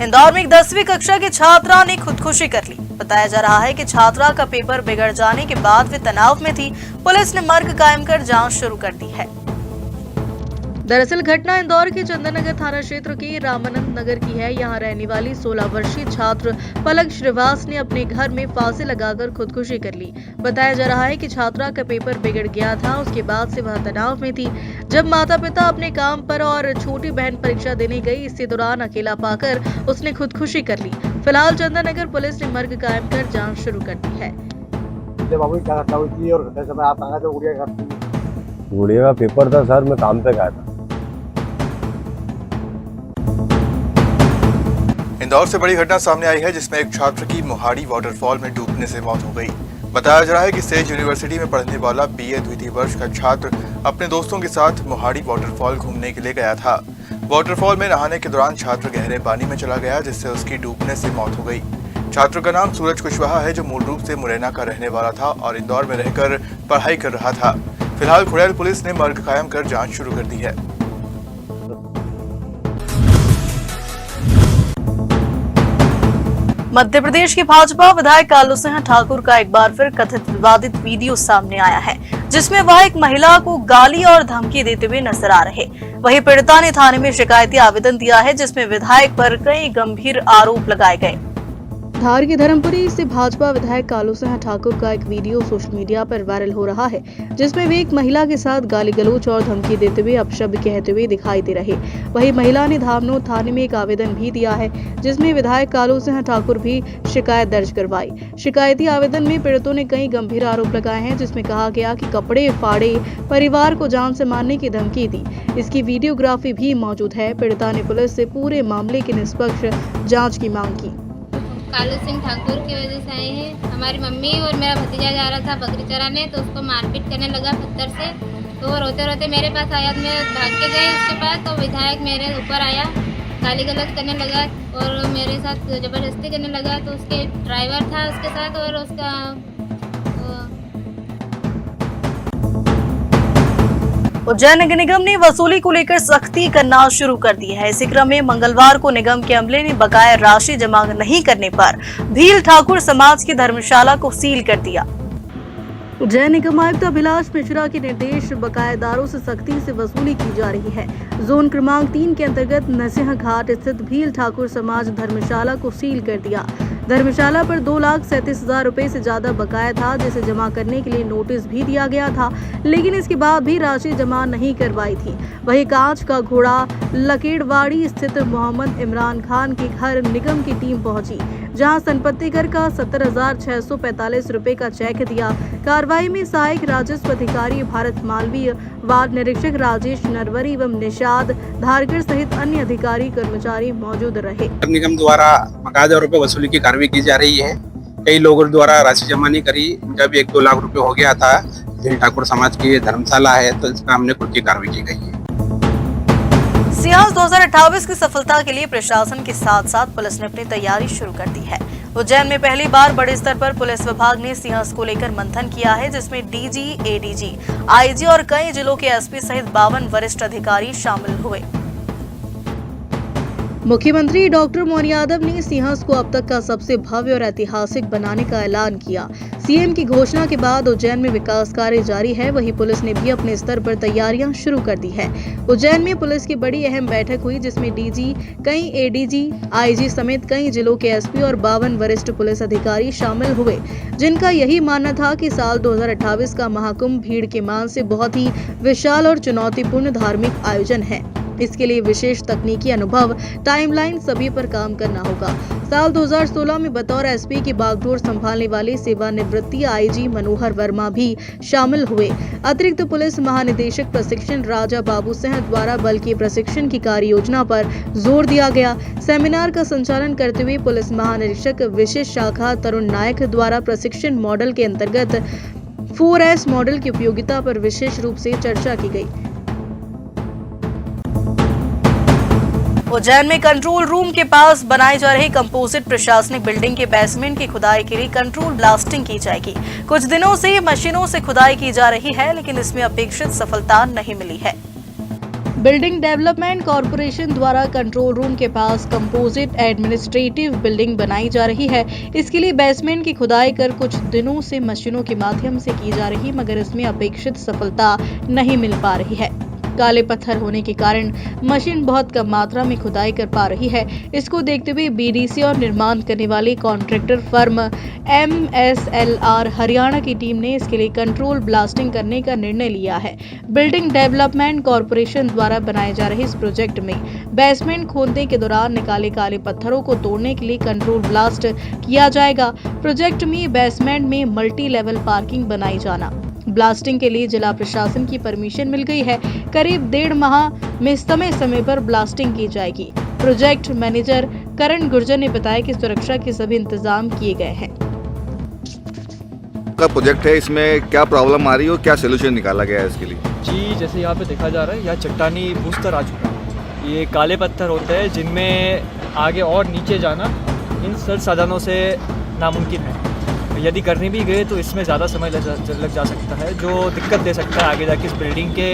इंदौर में एक 10वीं कक्षा की छात्रा ने खुदकुशी कर ली। बताया जा रहा है कि छात्रा का पेपर बिगड़ जाने के बाद वे तनाव में थी। पुलिस ने मर्ग कायम कर जांच शुरू कर दी है। दरअसल घटना इंदौर के चंदन नगर थाना क्षेत्र के रामानंद नगर की है। यहां रहने वाली 16 वर्षीय छात्र पलक श्रीवास ने अपने घर में फांसी लगाकर खुदकुशी कर ली। बताया जा रहा है कि छात्रा का पेपर बिगड़ गया था। उसके बाद से वह तनाव में थी। जब माता पिता अपने काम पर और छोटी बहन परीक्षा देने गई, इसी दौरान अकेला पाकर उसने खुदकुशी कर ली। फिलहाल चंदन नगर पुलिस ने मर्ग कायम कर जाँच शुरू कर दी है। गुड़िया का पेपर था सर, मैं काम पे गया था। इंदौर से बड़ी घटना सामने आई है जिसमें एक छात्र की मोहाड़ी वाटरफॉल में डूबने से मौत हो गई। बताया जा रहा है कि सेज यूनिवर्सिटी में पढ़ने वाला बीए द्वितीय वर्ष का छात्र अपने दोस्तों के साथ मोहाड़ी वाटरफॉल घूमने के लिए गया था। वाटरफॉल में नहाने के दौरान छात्र गहरे पानी में चला गया, जिससे उसकी डूबने से मौत हो गई। छात्र का नाम सूरज कुशवाहा है, जो मूल रूप से मुरैना का रहने वाला था और इंदौर में रहकर पढ़ाई कर रहा था। फिलहाल खुड़ैल पुलिस ने मर्ग कायम कर जाँच शुरू कर दी है। मध्य प्रदेश के भाजपा विधायक कालू सिंह ठाकुर का एक बार फिर कथित विवादित वीडियो सामने आया है, जिसमें वह एक महिला को गाली और धमकी देते हुए नजर आ रहे। वहीं पीड़िता ने थाने में शिकायती आवेदन दिया है, जिसमें विधायक पर कई गंभीर आरोप लगाए गए। धार की धर्मपुरी से भाजपा विधायक कालू सिंह ठाकुर का एक वीडियो सोशल मीडिया पर वायरल हो रहा है, जिसमें वे एक महिला के साथ गाली गलौज और धमकी देते हुए अपशब्द कहते हुए दिखाई दे रहे। वहीं महिला ने धामनोद थाने में एक आवेदन भी दिया है, जिसमें विधायक कालू सिंह ठाकुर भी शिकायत दर्ज करवाई। शिकायती आवेदन में पीड़ितों ने कई गंभीर आरोप लगाए हैं, जिसमें कहा गया कि कपड़े फाड़े, परिवार को जान से मारने की धमकी दी। इसकी वीडियोग्राफी भी मौजूद है। पीड़िता ने पुलिस से पूरे मामले की निष्पक्ष जाँच की मांग की। कालू सिंह ठाकुर की वजह से आए हैं। हमारी मम्मी और मेरा भतीजा जा रहा था बकरी चराने, तो उसको मारपीट करने लगा पत्थर से। तो वो रोते रोते मेरे पास आया, मैं भाग के गई उसके पास। तो विधायक मेरे ऊपर आया, गाली गलौज करने लगा और मेरे साथ ज़बरदस्ती करने लगा। तो उसके ड्राइवर था उसके साथ और उसका उज्जैन नगर निगम ने वसूली को लेकर सख्ती करना शुरू कर दी है। इसी क्रम में मंगलवार को निगम के अमले ने बकाया राशि जमा नहीं करने पर भील ठाकुर समाज की धर्मशाला को सील कर दिया। उज्जैन निगम आयुक्त अभिलाष मिश्रा के निर्देश बकायेदारों से सख्ती से वसूली की जा रही है। जोन क्रमांक 3 के अंतर्गत नरसिंह घाट स्थित भील ठाकुर समाज धर्मशाला को सील कर दिया। धर्मशाला पर 2,37,000 रुपए से ज्यादा बकाया था, जिसे जमा करने के लिए नोटिस भी दिया गया था, लेकिन इसके बाद भी राशि जमा नहीं करवाई थी। वहीं कांच का घोड़ा लकेड़वाड़ी स्थित मोहम्मद इमरान खान के घर निगम की टीम पहुंची, जहां संपत्ति कर का 70,645 रुपए का चेक दिया। कार्रवाई में सहायक राजस्व अधिकारी भारत मालवीय, वार्ड निरीक्षक राजेश नरवरी एवं निषाद धारकर सहित अन्य अधिकारी कर्मचारी मौजूद रहे। निगम द्वारा बकायदा रुपए वसूली की कार्रवाई की जा रही है। कई लोगों द्वारा राशि जमा नहीं करी, जब 1-2 लाख रुपए हो गया था। भील ठाकुर समाज की धर्मशाला है, तो इसका हमने कुछ की कार्रवाई की गई है। सिंहस 2028 की सफलता के लिए प्रशासन के साथ साथ पुलिस ने अपनी तैयारी शुरू कर दी है। उज्जैन में पहली बार बड़े स्तर पर पुलिस विभाग ने सिंहस को लेकर मंथन किया है, जिसमें डीजी, एडीजी, आईजी और कई जिलों के एसपी सहित 52 वरिष्ठ अधिकारी शामिल हुए। मुख्यमंत्री डॉक्टर मोहन यादव ने सिंहस को अब तक का सबसे भव्य और ऐतिहासिक बनाने का ऐलान किया। सीएम की घोषणा के बाद उज्जैन में विकास कार्य जारी है। वहीं पुलिस ने भी अपने स्तर पर तैयारियां शुरू कर दी है। उज्जैन में पुलिस की बड़ी अहम बैठक हुई, जिसमें डीजी, कई एडीजी, आईजी समेत कई जिलों के एसपी और 52 वरिष्ठ पुलिस अधिकारी शामिल हुए, जिनका यही मानना था कि साल 2028 का महाकुंभ भीड़ के मान से बहुत ही विशाल और चुनौतीपूर्ण धार्मिक आयोजन है। इसके लिए विशेष तकनीकी अनुभव, टाइमलाइन सभी पर काम करना होगा। साल 2016 में बतौर एसपी की बागडोर संभालने वाले सेवानिवृत्ति आईजी मनोहर वर्मा भी शामिल हुए। अतिरिक्त पुलिस महानिदेशक प्रशिक्षण राजा बाबू सिंह द्वारा बल के प्रशिक्षण की कार्य योजना पर जोर दिया गया। सेमिनार का संचालन करते हुए पुलिस महानिरीक्षक विशेष शाखा तरुण नायक द्वारा प्रशिक्षण मॉडल के अंतर्गत 4S मॉडल की उपयोगिता पर विशेष रूप से चर्चा की गई। उज्जैन में कंट्रोल रूम के पास बनाई जा रही कंपोजिट प्रशासनिक बिल्डिंग के बेसमेंट की खुदाई के लिए कंट्रोल ब्लास्टिंग की जाएगी। कुछ दिनों से मशीनों से खुदाई की जा रही है, लेकिन इसमें अपेक्षित सफलता नहीं मिली है। बिल्डिंग डेवलपमेंट कॉरपोरेशन द्वारा कंट्रोल रूम के पास कंपोजिट एडमिनिस्ट्रेटिव बिल्डिंग बनाई जा रही है। इसके लिए बेसमेंट की खुदाई कर कुछ दिनों से मशीनों के माध्यम से की जा रही, मगर इसमें अपेक्षित सफलता नहीं मिल पा रही है। काले पत्थर होने के कारण मशीन बहुत कम मात्रा में खुदाई कर पा रही है। इसको देखते हुए बीडीसी और निर्माण करने वाली कॉन्ट्रैक्टर फर्म MSLR हरियाणा की टीम ने इसके लिए कंट्रोल ब्लास्टिंग करने का निर्णय लिया है। बिल्डिंग डेवलपमेंट कॉरपोरेशन द्वारा बनाए जा रहे इस प्रोजेक्ट में बेसमेंट खोदने के दौरान निकाले काले पत्थरों को तोड़ने के लिए कंट्रोल ब्लास्ट किया जाएगा। प्रोजेक्ट में बेसमेंट में मल्टी लेवल पार्किंग बनाई जाना, ब्लास्टिंग के लिए जिला प्रशासन की परमिशन मिल गई है। करीब 1.5 माह में समय पर ब्लास्टिंग की जाएगी। प्रोजेक्ट मैनेजर करण गुर्जर ने बताया कि सुरक्षा के सभी इंतजाम किए गए हैं। का प्रोजेक्ट है, इसमें क्या प्रॉब्लम आ रही है और क्या सोल्यूशन निकाला गया है इसके लिए? जी, जैसे यहाँ पे देखा जा रहा है, यहाँ चट्टानी भूस्तर आ चुका है। ये काले पत्थर होते हैं जिनमें आगे और नीचे जाना इन सर साधनों से नामुमकिन है। यदि करने भी गए तो इसमें ज़्यादा समय लग जा सकता है, जो दिक्कत दे सकता है आगे जाके इस बिल्डिंग के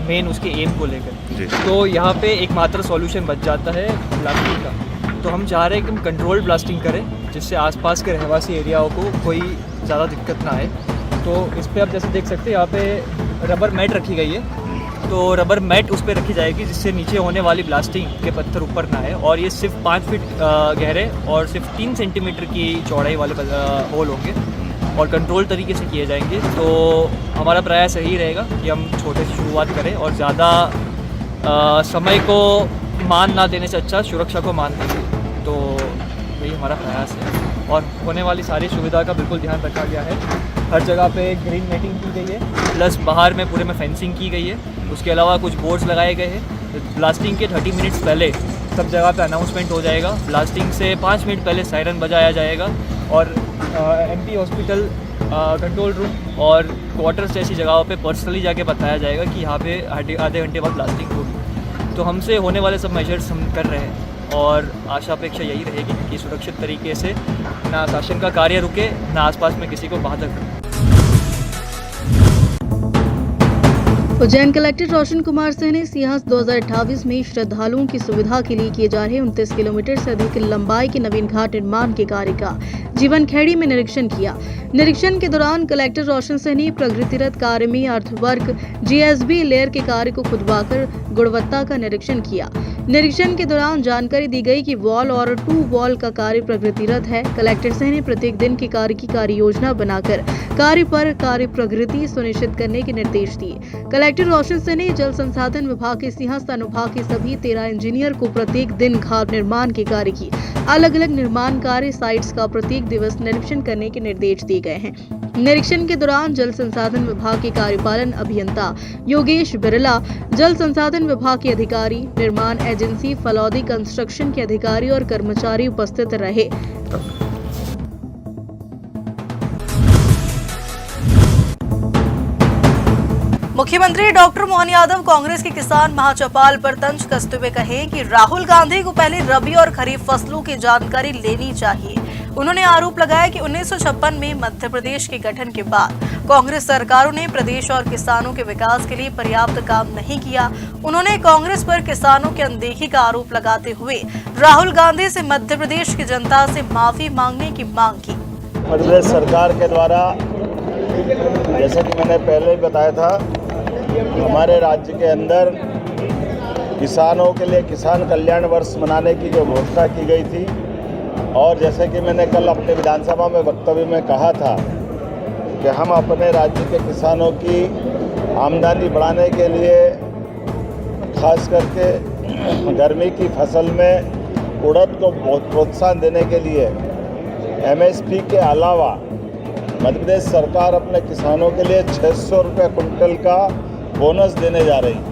मेन उसके एम को लेकर। तो यहाँ पे एकमात्र सॉल्यूशन बच जाता है ब्लास्टिंग का। तो हम चाह रहे हैं कि हम कंट्रोल ब्लास्टिंग करें, जिससे आसपास के रहवासी एरियाओं को कोई ज़्यादा दिक्कत ना आए। तो इस पर आप जैसे देख सकते हैं, यहाँ पे रबर मैट रखी गई है। तो रबर मैट उस पर रखी जाएगी, जिससे नीचे होने वाली ब्लास्टिंग के पत्थर ऊपर ना आए। और ये सिर्फ 5 फीट गहरे और सिर्फ 3 सेंटीमीटर की चौड़ाई वाले होल होंगे और कंट्रोल तरीके से किए जाएंगे। तो हमारा प्रयास यही रहेगा कि हम छोटे से शुरुआत करें और ज़्यादा समय को मान ना देने से अच्छा सुरक्षा को मान देंगे। तो यही हमारा प्रयास है और होने वाली सारी सुविधा का बिल्कुल ध्यान रखा गया है। हर जगह पे ग्रीन नेटिंग की गई है, प्लस बाहर में पूरे में फेंसिंग की गई है। उसके अलावा कुछ बोर्ड्स लगाए गए हैं। ब्लास्टिंग के 30 मिनट्स पहले सब जगह पे अनाउंसमेंट हो जाएगा। ब्लास्टिंग से 5 मिनट पहले सायरन बजाया जाएगा और MP हॉस्पिटल, कंट्रोल रूम और क्वार्टर्स जैसी जगहों पे पर्सनली जाके बताया जाएगा कि यहाँ पे आधे घंटे बाद ब्लास्टिंग होगी। तो हमसे होने वाले सब मेजर्स हम कर रहे हैं और आशा अपेक्षा यही रहेगी कि सुरक्षित तरीके से ना शासन का कार्य रुके, ना आसपास में किसी को बाधक हो। उज्जैन कलेक्टर रोशन कुमार सिंह ने सिंहस्थ 2028 में श्रद्धालुओं की सुविधा के लिए किए जा रहे 29 किलोमीटर से अधिक लंबाई के नवीन घाट निर्माण के कार्य का जीवनखेड़ी में निरीक्षण किया। निरीक्षण के दौरान कलेक्टर रोशन सिंह ने प्रगतिरत कार्य में अर्थवर्क GSB लेयर के कार्य को खुदवाकर गुणवत्ता का निरीक्षण किया। निरीक्षण के दौरान जानकारी दी गई कि वॉल और 2 वॉल का कार्य प्रगतिरत है। कलेक्टर सिंह ने प्रत्येक दिन के कार्य की कार्य योजना बनाकर कार्य पर कार्य प्रगति सुनिश्चित करने के निर्देश दिए। कलेक्टर रोशन सिंह ने जल संसाधन विभाग के सिंहस्थ अनुभाग के सभी 13 इंजीनियर को प्रत्येक दिन घाट निर्माण के कार्य की अलग अलग निर्माण कार्य साइट्स का प्रत्येक दिवस निरीक्षण करने के निर्देश दिए गए हैं। निरीक्षण के दौरान जल संसाधन विभाग के कार्यपालन अभियंता योगेश बिरला, जल संसाधन विभाग के अधिकारी, निर्माण एजेंसी फलौदी कंस्ट्रक्शन के अधिकारी और कर्मचारी उपस्थित रहे। मुख्यमंत्री डॉक्टर मोहन यादव कांग्रेस के किसान महाचौपाल पर तंज कसते हुए कहे कि राहुल गांधी को पहले रबी और खरीफ फसलों की जानकारी लेनी चाहिए। उन्होंने आरोप लगाया कि 1956 में मध्य प्रदेश के गठन के बाद कांग्रेस सरकारों ने प्रदेश और किसानों के विकास के लिए पर्याप्त काम नहीं किया। उन्होंने कांग्रेस पर किसानों की अनदेखी का आरोप लगाते हुए राहुल गांधी से मध्य प्रदेश की जनता से माफी मांगने की मांग की। मध्य प्रदेश सरकार के द्वारा, जैसा कि मैंने पहले ही बताया था, हमारे राज्य के अंदर किसानों के लिए किसान कल्याण वर्ष मनाने की जो घोषणा की गई थी और जैसे कि मैंने कल अपने विधानसभा में वक्तव्य में कहा था कि हम अपने राज्य के किसानों की आमदनी बढ़ाने के लिए खास करके गर्मी की फसल में उड़द को बहुत प्रोत्साहन देने के लिए MSP के अलावा मध्य प्रदेश सरकार अपने किसानों के लिए 600 रुपये कुंटल का बोनस देने जा रही है।